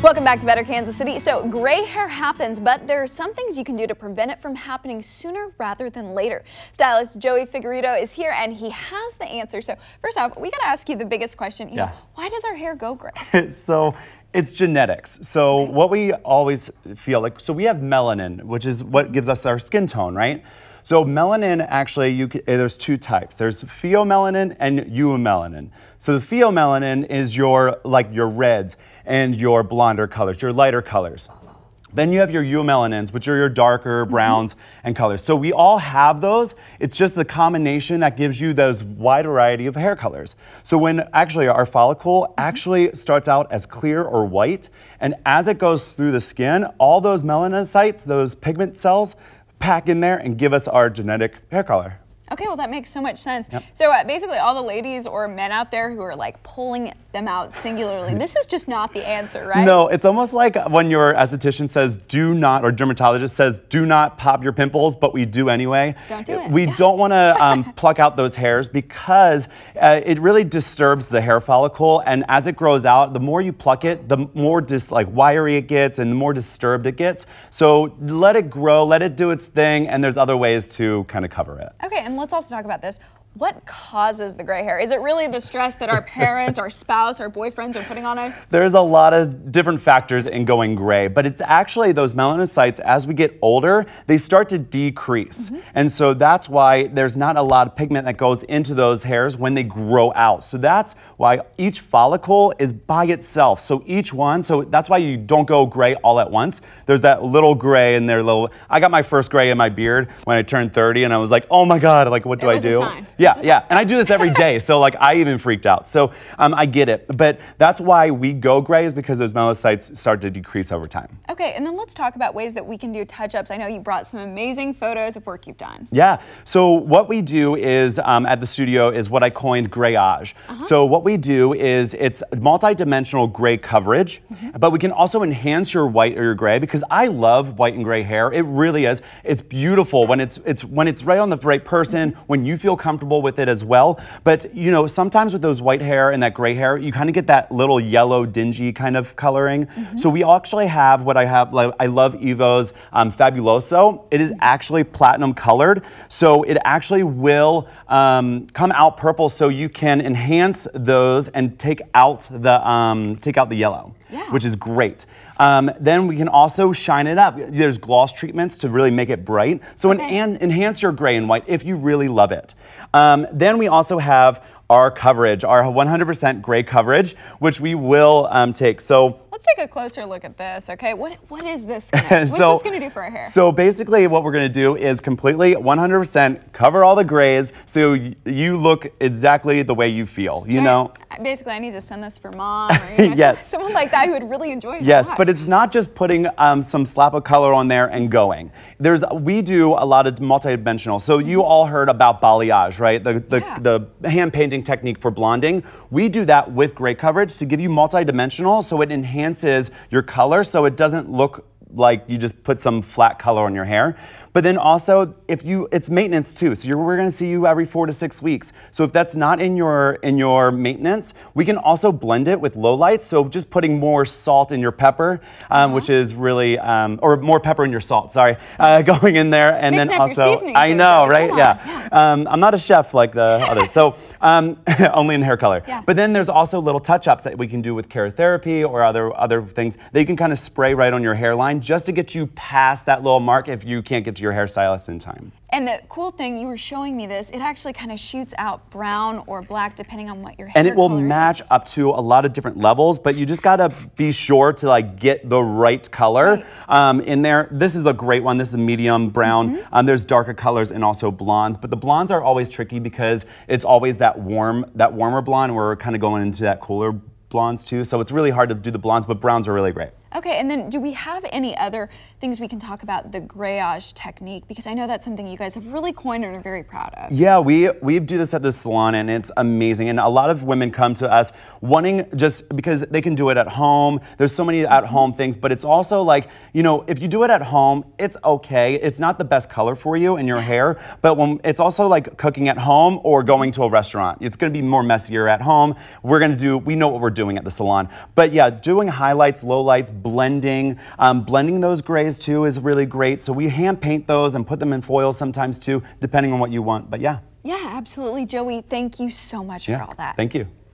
Welcome back to Better Kansas City. So gray hair happens, but there are some things you can do to prevent it from happening sooner rather than later. Stylist Joey Figueredo is here and he has the answer. So first off, we got to ask you the biggest question. You know, why does our hair go gray? So it's genetics. So what we always feel like, so we have melanin, which is what gives us our skin tone, right? So melanin, actually, there's two types. There's pheomelanin and eumelanin. So the pheomelanin is your reds and your blonder colors, your lighter colors. Then you have your eumelanins, which are your darker browns and colors. So we all have those. It's just the combination that gives you those wide variety of hair colors. So when actually our follicle actually starts out as clear or white, and as it goes through the skin, all those melanocytes, those pigment cells, pack in there and give us our genetic hair color. Okay, well that makes so much sense. So basically all the ladies or men out there who are like pulling them out singularly, this is just not the answer, right? No, it's almost like when your esthetician says do not, or dermatologist says do not pop your pimples, but we do anyway. Don't do it. We don't want to pluck out those hairs because it really disturbs the hair follicle, and as it grows out, the more you pluck it, the more wiry it gets and the more disturbed it gets. So let it grow, let it do its thing, and there's other ways to kind of cover it. Okay, and let's also talk about this. What causes the gray hair? Is it really the stress that our parents, our spouse, our boyfriends are putting on us? There's a lot of different factors in going gray, but it's actually those melanocytes, as we get older, they start to decrease. And so that's why there's not a lot of pigment that goes into those hairs when they grow out. So that's why each follicle is by itself. So each one, so that's why you don't go gray all at once. There's that little gray in there. I got my first gray in my beard when I turned 30, and I was like, oh my God, like what do I do? Yeah, and I do this every day, so like I even freaked out. So I get it, but that's why we go gray, is because those melanocytes start to decrease over time. Okay, and then let's talk about ways that we can do touch-ups. I know you brought some amazing photos of work you've done. Yeah, so what we do is at the studio is what I coined grayage. So what we do is it's multi-dimensional gray coverage, but we can also enhance your white or your gray, because I love white and gray hair. It really is. It's beautiful when it's right on the right person, when you feel comfortable with it as well. But you know, sometimes with those white hair and that gray hair, you kind of get that little yellow dingy kind of coloring. So we actually have what I have, I love Evo's Fabuloso. It is actually platinum colored, so it actually will come out purple, so you can enhance those and take out the yellow, which is great. Then we can also shine it up. There's gloss treatments to really make it bright. So enhance your gray and white if you really love it. Then we also have our coverage, our 100% gray coverage, which we will take. So let's take a closer look at this, okay? What is this what's this gonna do for our hair? So basically what we're gonna do is completely 100% cover all the grays, so you look exactly the way you feel, you know? Basically, I need to send this for mom, or you know, someone like that who would really enjoy it. Yes, but it's not just putting some slap of color on there and going. We do a lot of multi-dimensional. So you all heard about balayage, right? The hand painting technique for blonding. We do that with gray coverage to give you multi-dimensional, so it enhances your color, so it doesn't look like you just put some flat color on your hair. But then also, it's maintenance too. So we're going to see you every 4 to 6 weeks. So if that's not in your maintenance, we can also blend it with low lights. So just putting more salt in your pepper, which is really, or more pepper in your salt. Sorry, going in there, and mixing then up also, your seasoning I know, foods, right? Yeah. I'm not a chef like the others. So only in hair color. But then there's also little touch-ups that we can do with kerotherapy or other things that you can kind of spray right on your hairline, just to get you past that little mark if you can't get to your hairstylist in time. And the cool thing, you were showing me this, it actually kind of shoots out brown or black depending on what your hair color is. And it will match up to a lot of different levels, but you just gotta be sure to like get the right color in there. This is a great one. This is a medium brown. There's darker colors and also blondes, but the blondes are always tricky because it's always that warmer blonde. We're kind of going into that cooler blondes too, so it's really hard to do the blondes, but browns are really great. Okay, and then do we have any other things we can talk about the grayage technique? Because I know that's something you guys have really coined and are very proud of. Yeah, we do this at the salon and it's amazing. And a lot of women come to us wanting just because they can do it at home. There's so many at home things, but it's also like, you know, if you do it at home, it's okay. It's not the best color for you in your hair, but when it's also like cooking at home or going to a restaurant. It's gonna be more messier at home. We know what we're doing at the salon. But yeah, doing highlights, lowlights, blending those grays too is really great. So we hand paint those and put them in foil sometimes too, depending on what you want. But yeah. Yeah, absolutely. Joey, thank you so much for all that. Thank you.